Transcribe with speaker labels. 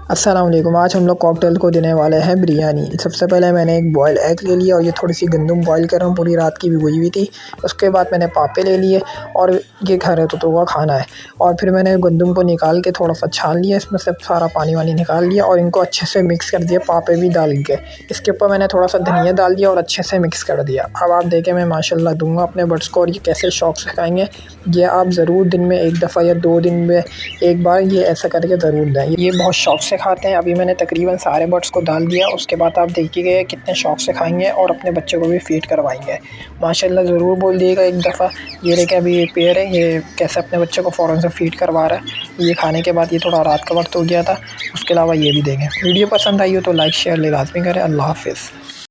Speaker 1: अस्सलाम वालेकुम। आज हम लोग कॉकटेल को देने वाले हैं बिरयानी। सबसे पहले मैंने एक बॉयल एग ले लिया और ये थोड़ी सी गंदम बॉयल कर रहा हूँ, पूरी रात की भिगोई हुई थी। उसके बाद मैंने पापे ले लिए और ये घर तो का खाना है। और फिर मैंने गंदम को निकाल के थोड़ा सा छान लिया, इसमें से सारा पानी वानी निकाल लिया और इनको अच्छे से मिक्स कर दिया पापे भी डाल के। इसके ऊपर मैंने थोड़ा सा धनिया डाल दिया और अच्छे से मिक्स कर दिया। अब आप देखें मैं माशाल्लाह दूंगा अपने बर्ड्स को और ये कैसे शौक़ से खाएँगे। ये आप ज़रूर दिन में 1 दफ़ा या 2 दिन में 1 बार ये ऐसा करके ज़रूर दें, ये बहुत शौक़ से खाते हैं। अभी मैंने तकरीबन सारे बर्ड्स को डाल दिया, उसके बाद आप देखिएगा कितने शौक़ से खाएंगे और अपने बच्चों को भी फ़ीड करवाएंगे। माशाल्लाह ज़रूर बोल दिएगा 1 दफ़ा। ये रहे कि अभी ये पेयर है, ये कैसे अपने बच्चों को फ़ौरन से फ़ीड करवा रहा है। ये खाने के बाद ये थोड़ा रात का वक्त हो गया था। उसके अलावा ये भी देंगे। वीडियो पसंद आई हो तो लाइक शेयर लाज़मी करें। अल्लाह हाफ़िज़।